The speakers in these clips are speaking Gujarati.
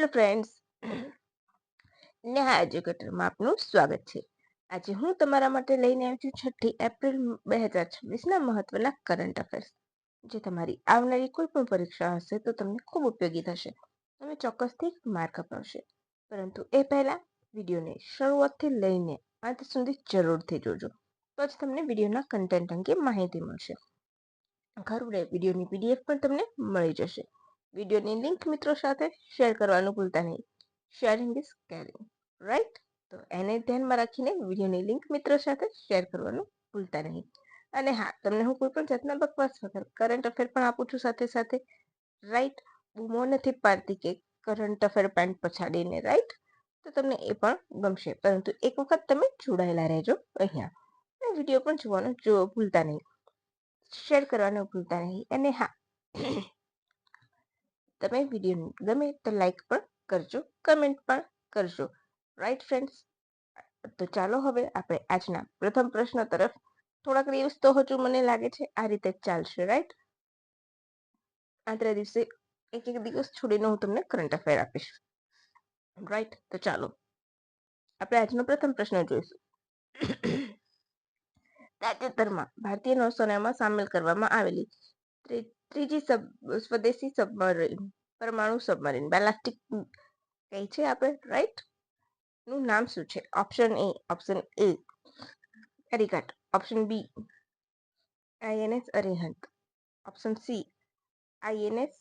હેલો ફ્રેન્ડ્સ, નેહા એજ્યુકેટરમાં આપનું સ્વાગત છે. આજે હું તમારા માટે લઈને આવી છું 6 એપ્રિલ 2026ના મહત્વના કરંટ અફેર્સ, જે તમારી આવનારી કોઈ પણ પરીક્ષા હશે તો તમને ખૂબ ઉપયોગી થશે. તમે ચોક્કસથી માર્ક અપાવશે. પરંતુ એ પહેલા વિડીયોને શરૂઆતથી લઈને અંત સુધી જરૂરથી જોજો, તો જ તમને વિડીયોના કન્ટેન્ટ અંગે માહિતી મળશે. ખરું ને, વિડીયોની PDF પણ તમને મળી જશે. વિડીયોની લિંક મિત્રો સાથે શેર કરવાનું ભૂલતા નહીં. Sharing is caring, right? તો એને ધ્યાનમાં રાખીને વિડીયોની લિંક મિત્રો સાથે શેર કરવાનું ભૂલતા નહીં. અને હા, તમને હું કોઈ પણ જાતના બકવાસ વગર કરંટ અફેર પણ આપું છું સાથે સાથે, રાઈટ? બૂમો નથી પાડતી કે કરંટ અફેર પેન્ટ પછાડીને, રાઈટ? તો તમને એ પણ ગમશે. પરંતુ એક વખત તમે જોડાયેલા રહેજો અહીંયા. વિડીયો પણ જોવાનું ભૂલતા નહીં, શેર કરવાનું ભૂલતા નહીં. અને હા, તમે વિડીયો ગમે તો લાઈક પણ કરજો, કમેન્ટ પણ કરજો, રાઈટ ફ્રેન્ડ્સ? તો ચાલો હવે આપણે આજના પ્રથમ પ્રશ્ન તરફ. થોડાક દિવસ તો હજુ મને લાગે છે આ રીતે જ ચાલશે, રાઈટ? આંતરે દિવસે એક દિવસ છોડીને હું તમને કરંટ અફેર આપીશ, રાઈટ? તો ચાલો આપણે આજનો પ્રથમ પ્રશ્ન જોઈશું. તાજેતરમાં ભારતીય નૌસેનામાં સામેલ કરવામાં આવેલી ત્રીજી સ્વદેશી સબમરીન, પરમાણુ સબમરીન, બેલાસ્ટિક કઈ છે આપણે, રાઈટ? નું નામ શું છે? Option A Arighat, option B INS Arihant, option C INS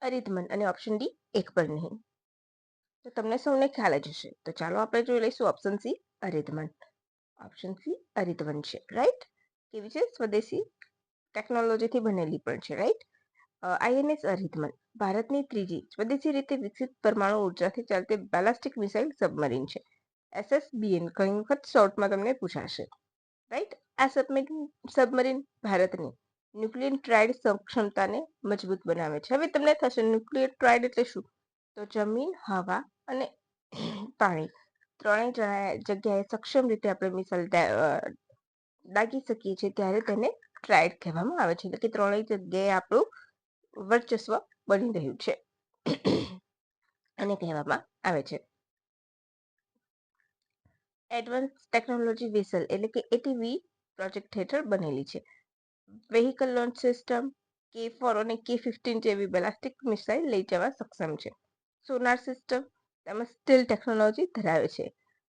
Aridhaman અને ઓપ્શન ડી એક પણ નહીં. તો તમને સૌને ખ્યાલ જ હશે. તો ચાલો આપણે જોઈ લઈશું ઓપ્શન સી અરિધમન. ઓપ્શન સી અરિધમન છે, રાઈટ? કેવી છે? સ્વદેશી ટેકનોલોજીથી બનેલી પણ છે, રાઈટ? INS અરિધમન ભારતની ત્રીજી સ્વદેશી રીતે વિકસિત પરમાણુ ઉર્જાથી ચાલતી બેલાસ્ટિક મિસાઇલ સબમરીન છે. SSBN ઘણી વખત શોર્ટમાં તમને પૂછાશે, રાઈટ? આ સબમરીન ભારતની ન્યુક્લિયર ટ્રાયડ ક્ષમતાને મજબૂત બનાવે છે. હવે તમને થશે ન્યુક્લિયર ટ્રાયડ એટલે શું? તો જમીન, હવા અને પાણી ત્રણેય જગ્યાએ સક્ષમ રીતે આપણે મિસાઇલ દાગી શકીએ છીએ, ત્યારે તેને ટ્રાયડ કહેવામાં આવે છે. એટલે કે ત્રણેય જગ્યાએ આપણું વર્ચસ્વ બની રહ્યું છે અને કહેવામાં આવે છે. એડવાન્સ ટેકનોલોજી વેસલ એટલે કે ATV પ્રોજેક્ટ હેઠળ બનેલી છે. વેહિકલ લોન્ચ સિસ્ટમ K4 અને K15 જેવી બેલાસ્ટિક મિસાઇલ લઈ જવા સક્ષમ છે. સોનાર સિસ્ટમ તેમજ સ્ટીલ ટેકનોલોજી ધરાવે છે.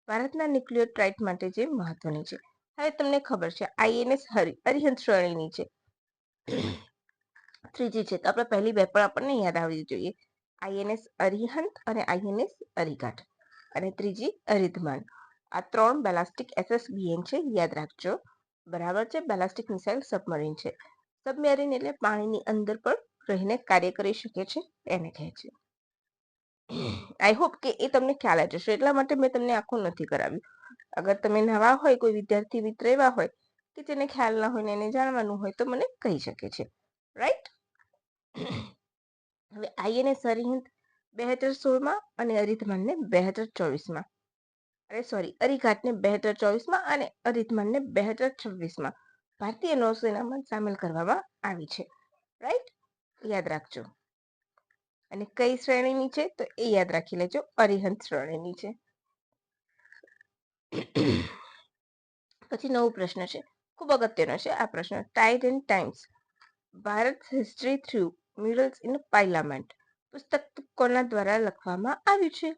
ભારતના ન્યુક્લિયર ટ્રાઇડ માટે જે મહત્વની છે. હવે તમને ખબર છે INS અરિહંત શ્રેણીની છે, ત્રીજી છે. તો આપણે પહેલી બે પણ આપણને યાદ આવવી જોઈએ, INS અરિહંત અને INS અરિઘાટ, અને ત્રીજી અરિધમન. આ ત્રણ બેલાસ્ટિક SSBN છે, યાદ રાખજો, બરાબર છે? બેલાસ્ટિક મિસાઇલ સબમરીન છે. સબમરીન એટલે પાણીની અંદર પણ રહીને કાર્ય કરી શકે છે, એને કહે છે. આઈ હોપ કે એ તમને ખ્યાલ જ હશે, એટલા માટે મેં તમને આખું નથી કરાવ્યું. અગર તમે નવા હોય, કોઈ વિદ્યાર્થી મિત્ર એવા હોય કે જેને ખ્યાલ ના હોય ને એને જાણવાનું હોય, તો મને કહી શકે છે, રાઈટ? હવે INS અરિહંત 2016માં અને અરિધમનને 2024માં, અરિઘાટને 2024માં અને અરિધમનને 2026માં ભારતીય નૌસેનામાં સામેલ કરવામાં આવી છે, રાઈટ? યાદ રાખજો. અને કઈ શ્રેણીની છે તો એ યાદ રાખી લેજો, અરિહંત શ્રેણીની છે. પછી નવો પ્રશ્ન છે, ખૂબ અગત્યનો છે આ પ્રશ્ન. Tide and times Bharat history through mirrors in parliament પુસ્તક કોના દ્વારા લખવામાં આવ્યું છે?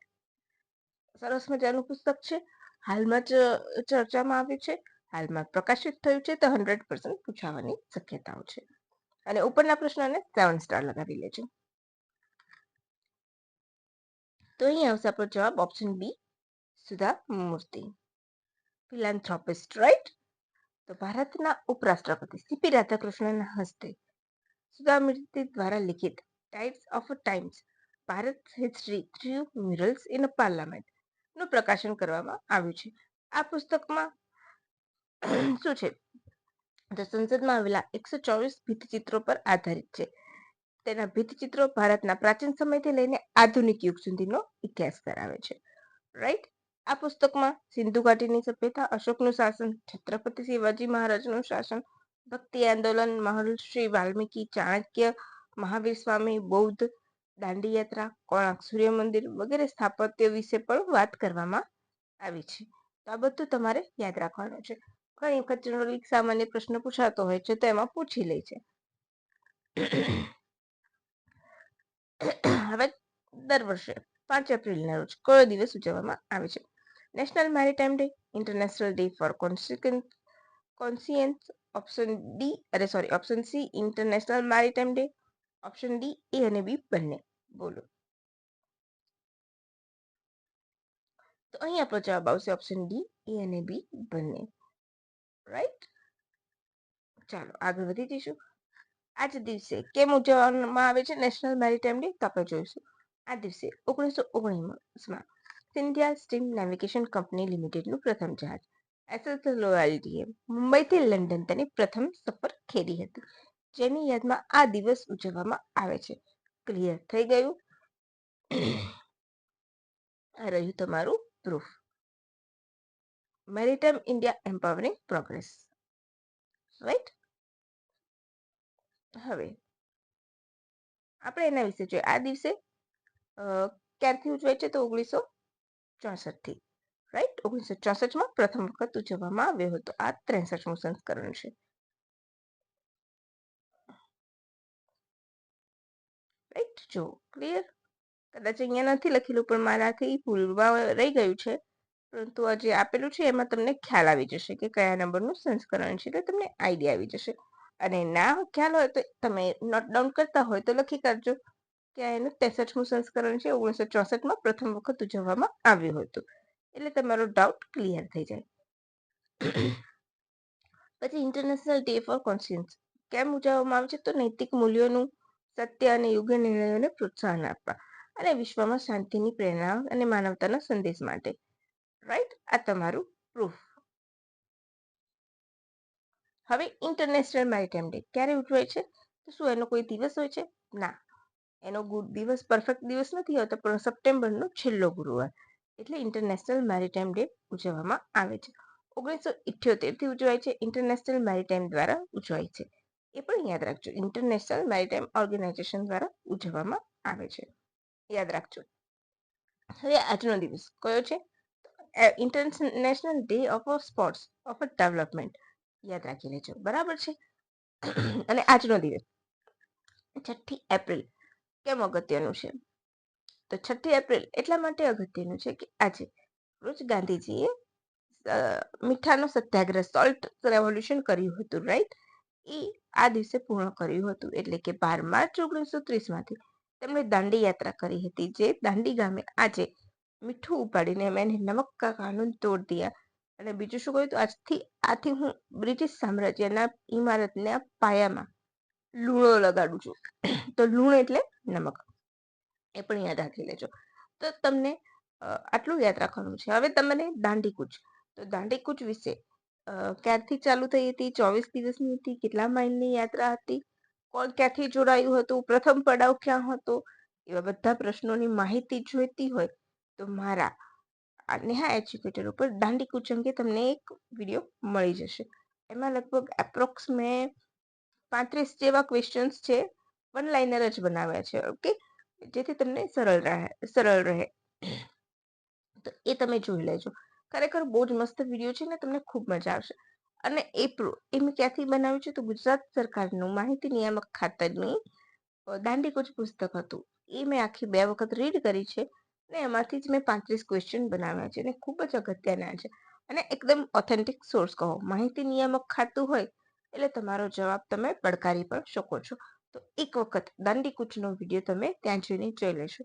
સરસ મજાનું પુસ્તક છે, હાલમાં જ ચર્ચામાં આવ્યું છે, હાલમાં પ્રકાશિત થયું છે, તો 100% પૂછાવાની શક્યતાઓ છે. અને ઉપરના પ્રશ્નને 7 સ્ટાર લગાવી લેજો. તો અહીં આવશે આપણો જવાબ ઓપ્શન બી સુધા મૂર્તિ, ફિલાન્થ્રોપિસ્ટ, રાઈટ? તો ભારતના ઉપરાષ્ટ્રપતિ CP રાધાકૃષ્ણનના હસ્તે સુધા મૂર્તિ દ્વારા લિખિત tides of times Bharat history through mirrors in parliament નું પ્રકાશન કરવામાં આવ્યું છે. આ પુસ્તકમાં શું છે? તો સંસદમાં આવેલા 124 ભીંતચિત્રો પર આધારિત છે. તેના ભીંતચિત્રો ભારતના પ્રાચીન સમયથી લઈને આધુનિક યુગ સુધીનો ઇતિહાસ ધરાવે છે, રાઈટ? આ પુસ્તકમાં સિંધુ ઘાટીની સભ્યતા, અશોકનું શાસન, છત્રપતિ શિવાજી મહારાજનું શાસન, ભક્તિ આંદોલન, મહર્ષિ વાલ્મીકી, ચાણક્ય, મહાવીર સ્વામી, બૌદ્ધ, દાંડી યાત્રા, કોણાર્ક સૂર્ય મંદિર વગેરે સ્થાપત્ય વિશે પણ વાત કરવામાં આવી છે. તો આ બધું તમારે યાદ રાખવાનું છે. ઘણી વખત જનરલી સામાન્ય પ્રશ્ન પૂછાતો હોય છે તો એમાં પૂછી લે છે. હવે દર વર્ષે 5 એપ્રિલના રોજ કયો દિવસ ઉજવવામાં આવે છે? National maritime day, international day for conscience, option C international maritime day, option D A અને બી બંને. બોલો. તો અહીં આપણો જવાબ આવશે ઓપ્શન ડી એ અને બી બંને. રાઈટ. ચાલો આગળ વધી જઈશું. આજ દિવસે કેમ ઉજવવામાં આવે છે નેશનલ મેરીટાઈમ ડે? તો આપણે જોઈશું. આ દિવસે 1919માં સિંધિયા સ્ટીમ નેવિગેશન કંપની લિમિટેડનું પ્રથમ જહાજ એસએસ લોયાલ્ટીએ મુંબઈથી લંડન તેની પ્રથમ સફર ખેડી હતી, જેની યાદમાં આ દિવસ ઉજવવામાં આવે છે. ક્લિયર થઈ ગયું? આ રહ્યું તમારું proof. Maritime India empowering progress. Right. હવે આપણે એના વિશે જોઈએ. આ દિવસે ક્યારથી ઉજવાય છે? તો 1964 થી. રાઈટ. 1964માં પ્રથમ વખત ઉજવવામાં આવ્યો હતો. આ 63મું સંસ્કરણ છે. રાઈટ. જો ક્લિયર. કદાચ અહીંયા નથી લખેલું પણ મારાથી ભૂલવા રહી ગયું છે, પરંતુ આ જે આપેલું છે એમાં તમને ખ્યાલ આવી જશે કે કયા નંબરનું સંસ્કરણ છે, એટલે તમને આઈડિયા આવી જશે. અને ના ખ્યાલ હોય તો તમે નોટ ડાઉન કરતા હોય તો લખી કાઢજો કે એનું 63મું સંસ્કરણ છે. 1964માં પ્રથમ વખત ઉજવવામાં આવ્યું હતું, એટલે તમારો ડાઉટ ક્લિયર થઈ જાય. પછી ઇન્ટરનેશનલ ડે ફોર કોન્શિયન્સ કેમ ઉજવવામાં આવે છે? તો નૈતિક મૂલ્યોનું, સત્ય અને યોગ્ય નિર્ણયોને પ્રોત્સાહન આપવા અને વિશ્વમાં શાંતિની પ્રેરણા અને માનવતાના સંદેશ માટે. રાઈટ. આ તમારું પ્રૂફ. હવે ઇન્ટરનેશનલ મેરીટાઈમ ડે ક્યારે ઉજવાય છે? તો શું એનો કોઈ દિવસ હોય છે? ના, એનો દિવસ પરફેક્ટ દિવસ નથી હોતો, પણ સપ્ટેમ્બરનો છેલ્લો ગુરુવાર એટલે ઇન્ટરનેશનલ મેરીટાઈમ ડે ઉજવવામાં આવે છે. 1978 થી ઉજવાય છે. ઇન્ટરનેશનલ મેરીટાઈમ દ્વારા ઉજવાય છે. એ પણ યાદ રાખજો, ઇન્ટરનેશનલ મેરીટાઈમ ઓર્ગેનાઇઝેશન દ્વારા ઉજવવામાં આવે છે. યાદ રાખજો. હવે આજનો દિવસ કયો છે? International day of sports of development. યાદ રાખી લેજો. બરાબર છે. અને આજનો દિવસ 6 એપ્રિલ કેમ અગત્યનું છે? તો 6 એપ્રિલ એટલા માટે અગત્યનું છે કે આજે રોજ ગાંધીજીએ મીઠાનો સત્યાગ્રહ, સોલ્ટ રેવોલ્યુશન કર્યું હતું. રાઈટ. એ આ દિવસે પૂર્ણ કર્યું હતું, એટલે કે 12 માર્ચ 1930માંથી તેમણે દાંડી યાત્રા કરી હતી, જે દાંડી ગામે આજે મીઠું ઉપાડીને મેં નમક કા કાનૂન તોડ દિયા. અને બીજું શું કહ્યું? આથી હું બ્રિટિશ સામ્રાજ્યના ઇમારતના પાયામાં લૂણો લગાડું છું. તો લૂણ એટલે નમક. એ પણ યાદ રાખી લેજો. તો તમને આટલું યાદ રાખવાનું છે. હવે તમને દાંડીકૂચ. તો દાંડીકૂચ વિશે ક્યારથી ચાલુ થઈ હતી? 24 દિવસની હતી. કેટલા માઇલની યાત્રા હતી? કોણ ક્યાંથી જોડાયું હતું? પ્રથમ પડાવ ક્યાં હતો? એવા બધા પ્રશ્નોની માહિતી જોઈતી હોય તો મારા નેહા એજ્યુકેટર ઉપર દાંડીકૂચ અંગે તમને એક વિડીયો મળી જશે. એમાં લગભગ એપ્રોક્સ મેં 35 જેવા ક્વેશ્ચન્સ છે, વન લાઇનર જ બનાવ્યા છે. ઓકે, જેથી તમને સરળ રહે. તો એ તમે જોઈ લેજો. ખરેખર બહુ જ મસ્ત વિડીયો છે ને, તમને ખૂબ મજા આવશે. અને એ મેં ક્યાંથી બનાવ્યું છે? તો ગુજરાત સરકારનું માહિતી નિયામક ખાતાની દાંડીકૂચ પુસ્તક હતું. એ મેં આખી 2 વખત રીડ કરી છે ને એમાંથી જ મેં 35 ક્વેશ્ચન બનાવ્યા છે, અને ખૂબ જ અગત્યના છે. અને એકદમ ઓથેન્ટિક સોર્સ કહો. માહિતી નિયામક ખાતું હોય એટલે તમારો જવાબ તમે પડકારી પણ શકો છો. તો એક વખત દાંડીકૂચનો વિડીયો તમે ત્યાં જઈને જોઈ લેશો.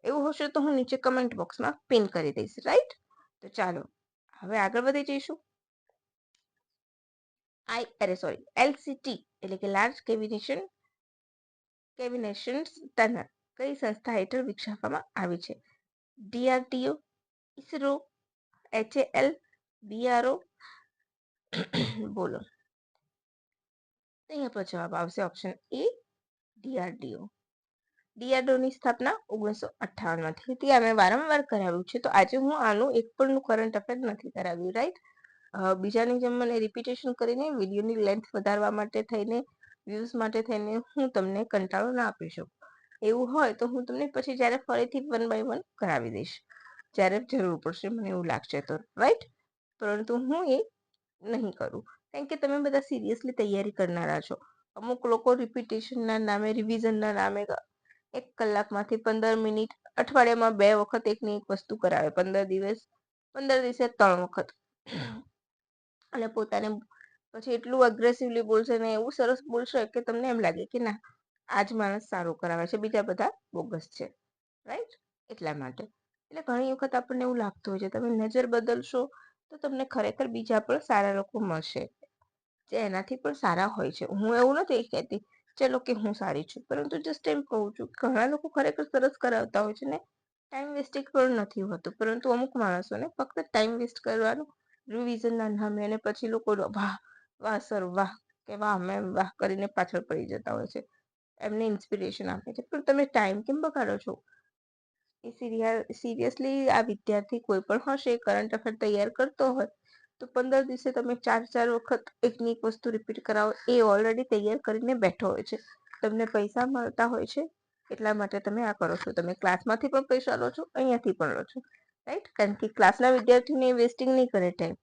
એવું હશે તો હું નીચે કમેન્ટ બોક્સમાં પિન કરી દઈશ. રાઈટ. તો ચાલો હવે આગળ વધી જઈશું. એલસીટી એટલે કે લાર્જ કેવિનેશન ટનલ કઈ સંસ્થા હેઠળ વિકસાવવામાં આવી છે? DRDO, ISRO, HAL, BRO. બોલો. અહીંયા પર જવાબ આવશે ઓપ્શન એ, ડીઆરડીઓ. ડીઆરડીઓની સ્થાપના 1958માં થઈ હતી. આ મેં વારંવાર કરાવ્યું છે, તો આજે હું આનું એક પણ કરંટ અફેર નથી કરાવ્યું. રાઈટ. બીજાની જેમ મને રિપીટેશન કરીને વિડીયોની લેન્થ વધારવા માટે થઈને વ્યૂઝ માટે થઈને હું તમને કંટાળો ના આપી શકું. એવું હોય તો હું તમને પછી જ્યારે ફરીથી 1 બાય 1 કરાવી દઈશ, જ્યારે જરૂર પડશે મને એવું લાગશે તો, રાઈટ? પરંતુ હું એ નહીં કરું, કારણ કે તમે બધા સિરિયસલી તૈયારી કરનારા છો. અમુક લોકો રિપીટેશનના નામે, રિવિઝનના નામે 1 કલાકમાંથી 15 મિનિટ, અઠવાડિયામાં 2 વખત એકની એક વસ્તુ કરાવે, 15 દિવસે 3 વખત, અને પોતાને પછી એટલું અગ્રેસિવલી બોલશે ને એવું સરસ બોલશે કે તમને એમ લાગે કે ના, આ જ માણસ સારું કરાવે છે, બીજા બધા બોગસ છે, રાઈટ? એટલા માટે. એટલે ઘણી વખત આપણને એવું લાગતું હોય છે, તમે નજર બદલશો તો તમને ખરેખર બીજા પણ સારા લોકો મળશે, જે એનાથી પણ સારા હોય છે. હું એવું નથી કહેતી ચલો કે હું સારી છું, પરંતુ જસ્ટ એમ કહું છું કે ઘણા લોકો ખરેખર સરસ કરાવતા હોય છે ને ટાઈમ વેસ્ટિંગ પણ નથી હોતું, પરંતુ અમુક માણસોને ફક્ત ટાઈમ વેસ્ટ કરવાનું રિવિઝનના નામે, અને પછી લોકો વાહ વાહ સર વાહ કે વાહ મેમ વાહ કરીને પાછળ પડી જતા હોય છે, એમને ઇન્સ્પિરેશન આપે છે. પણ તમે ટાઈમ કેમ બગાડો છો? એ સિરિયસલી આ વિદ્યાર્થી કોઈ પણ હશે, કરંટ અફેર તૈયાર કરતો હોય તો 15 દિવસે તમે 4 વખત એકની એક વસ્તુ રિપીટ કરાવો, એ ઓલરેડી તૈયાર કરીને બેઠો હોય છે. તમને પૈસા મળતા હોય છે એટલા માટે તમે આ કરો છો. તમે ક્લાસમાંથી પણ પૈસા લો છો, અહીંયાથી પણ લો છો, રાઈટ? કારણ કે ક્લાસના વિદ્યાર્થીને વેસ્ટિંગ નહીં કરે ટાઈમ,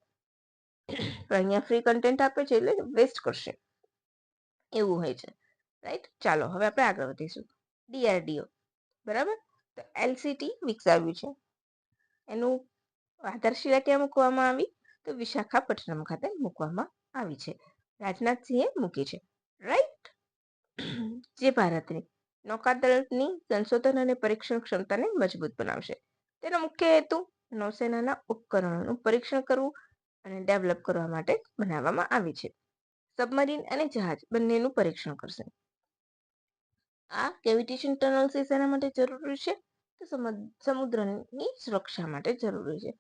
પણ અહીંયા ફ્રી કન્ટેન્ટ આપે છે એટલે વેસ્ટ કરશે, એવું હોય છે, રાઈટ? ચાલો હવે આપણે આગળ વધીશું. DRDO, બરાબર? તો LCT વિકસાવ્યું છે. એનું આધારશિલા ક્યાં મૂકવામાં આવી? તો વિશાખાપટ્ટનમ ખાતે મૂકવામાં આવી છે. રાજનાથસિંહે મૂકી છે, રાઈટ? જે ભારતની નૌકાદળની સંશોધન અને પરીક્ષણ ક્ષમતાને મજબૂત બનાવશે. તેનો મુખ્ય હેતુ નૌસેનાના ઉપકરણોનું પરીક્ષણ કરવું અને ડેવલપ કરવા માટે બનાવવામાં આવી છે. સબમરીન અને જહાજ બંનેનું પરીક્ષણ કરશે. આ કેવિટેશન ટનલ્સ શેના માટે જરૂરી છે? તો સમુદ્રની સુરક્ષા માટે જરૂરી છે.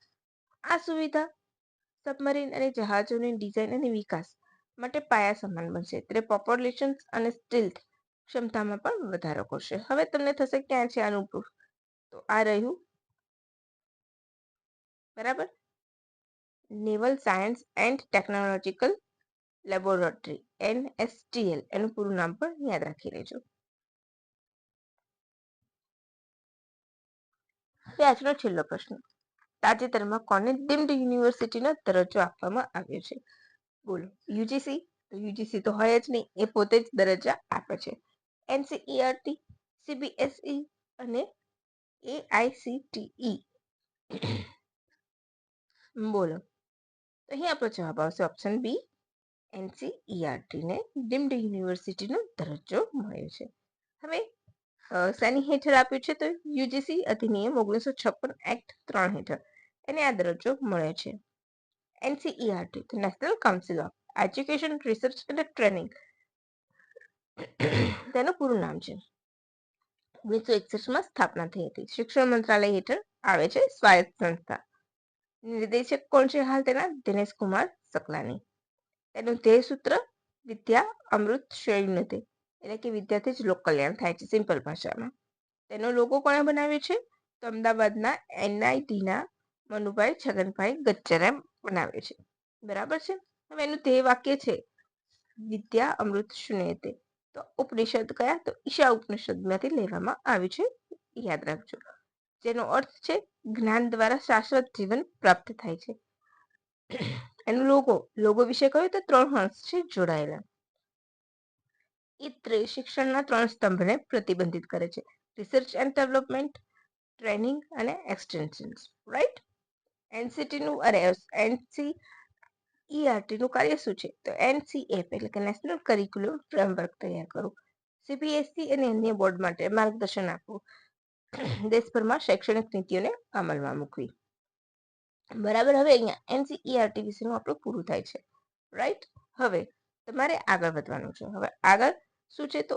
આ સુવિધા સબમરીન અને જહાજોની ડિઝાઇન અને વિકાસ માટે પાયા સમાન બનશે. તે પોપ્યુલેશન અને સ્ટીલ્થ ક્ષમતામાં પણ વધારો કરશે. હવે તમને થશે ક્યાં છે આનું પ્રૂફ? તો આ રહ્યું, બરાબર? Naval science and technological laboratory, NSTL, એનું પૂરું નામ પણ યાદ રાખી લેજો. આજનો છેલ્લો પ્રશ્ન. તાજેતરમાં કોને ડીમ્ડ યુનિવર્સિટીનો દરજ્જો આપવામાં આવ્યો છે? બોલો. યુજીસી? તો યુજીસી તો હોય જ નહીં, એ પોતે જ દરજ્જા આપે છે. NCERT, CBSE અને AICTE. બોલો. તો અહીં આપણો જવાબ આવશે ઓપ્શન બી, NCERT ને ડીમ્ડ યુનિવર્સિટીનો દરજ્જો મળ્યો છે. હવે શેની હેઠળ આપ્યું છે? તો યુજીસી અધિનિયમ 1956 એક્ટ 3 હેઠળ એને આ દરજ્જો મળે છે. NCERT, national council of education, research અને ટ્રેનિંગ, તેનું પૂરું નામ છે. 1961માં સ્થાપના થઈ હતી. શિક્ષણ મંત્રાલય હેઠળ આવે છે, સ્વાયત્ત સંસ્થા. નિર્દેશક કોણ છે હાલ તેના? દિનેશ કુમાર સકલાની. તેનું ધ્યેય સૂત્ર વિદ્યા અમૃત શ્રેણીનીતિ, એટલે કે વિદ્યાર્થી જ લોક કલ્યાણ થાય છે સિમ્પલ ભાષામાં. તેનો લોગો કોણે બનાવ્યો છે? તો અમદાવાદના NITના મનુભાઈ છગનભાઈ ગચ્ચરે બનાવ્યો છે, બરાબર છે? હવે એનું ધ્યેય વાક્ય છે વિદ્યા અમૃત શ્રેણીનીતિ. તો ઉપનિષદ કયા? તો ઈશા ઉપનિષદમાંથી લેવામાં આવ્યું છે, યાદ રાખજો. જેનો અર્થ છે જ્ઞાન દ્વારા શાશ્વત જીવન પ્રાપ્ત થાય છે. એનું લોગો વિશે કહ્યું તો 3 હંસ છે જોડાયેલા. એ શિક્ષણના 3 સ્તંભને પ્રતિબંધિત કરે છે: રિસર્ચ એન્ડ ડેવલપમેન્ટ, ટ્રેનિંગ અને એક્સટેન્શન, રાઈટ? NCERTનું કાર્ય શું છે? તો NCF એટલે કે નેશનલ કરિક્યુલમ ફ્રેમવર્ક તૈયાર કરવું, CBSE અને અન્ય બોર્ડ માટે માર્ગદર્શન આપવું, દેશભરમાં શૈક્ષણિક નીતિઓને અમલમાં મૂકવી. બરાબર? હવે અહીંયા NCERT વિશેનું આપણું પૂરું થાય છે, રાઈટ? હવે તમારે આગળ વધવાનું છે. હવે આગળ શું છે? તો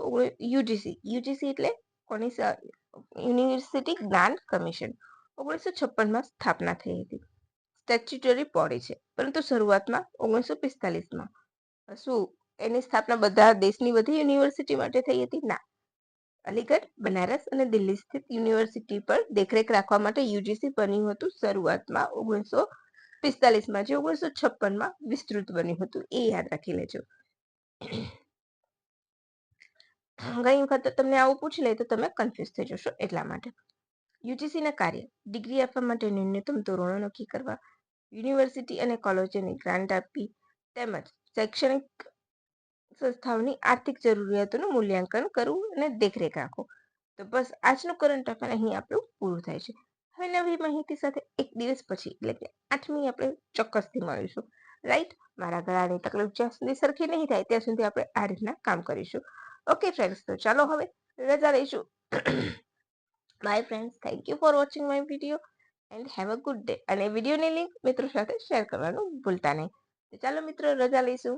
યુજીસી એટલે કોની? યુનિવર્સિટી જ્ઞાન કમિશન. 1956માં સ્થાપના થઈ હતી. સ્ટેચ્યુટરી બોડી છે, પરંતુ શરૂઆતમાં 1945માં શું એની સ્થાપના બધા દેશની બધી યુનિવર્સિટી માટે થઈ હતી? ના. અલીગઢ, બનારસ અને દિલ્હી સ્થિત યુનિવર્સિટી પર દેખરેખ રાખવા માટે યુજીસી બન્યું હતું શરૂઆતમાં 1945માં, જે 1956માં વિસ્તૃત બન્યું હતું, એ યાદ રાખી લેજો. ઘણી વખત તમને આવું પૂછી લે તો તમે કન્ફ્યુઝ થઈ જશો એટલા માટે. યુજીસીના કાર્ય ડિગ્રી આપવા માટે ન્યૂનતમ ધોરણો નક્કી કરવા, યુનિવર્સિટી અને કોલેજોને ગ્રાન્ટ આપવી તેમજ શૈક્ષણિક સંસ્થાઓની આર્થિક જરૂરિયાતોનું મૂલ્યાંકન કરવું અને દેખરેખ રાખવું. તો બસ આજનું કરંટ અફેર અહીં આપણું પૂરું થાય છે. હવે નવી માહિતી સાથે એક દિવસ પછી એટલે કે 8મી આપણે ચોક્કસથી મળીશું. રાઈટ? મારા ગળાની તકલીફ જ્યાં સુધી સરખી નહીં થાય ત્યાં સુધી આપણે આ રીતના કામ કરીશું. ઓકે ફ્રેન્ડ્સ, તો ચાલો હવે રજા લઈશું. By friends, thank you for watching my video and have a good day. અને વિડીયોની લિંક મિત્રો સાથે શેર કરવાનું ભૂલતા નહીં. તો ચાલો મિત્રો રજા લઈશું.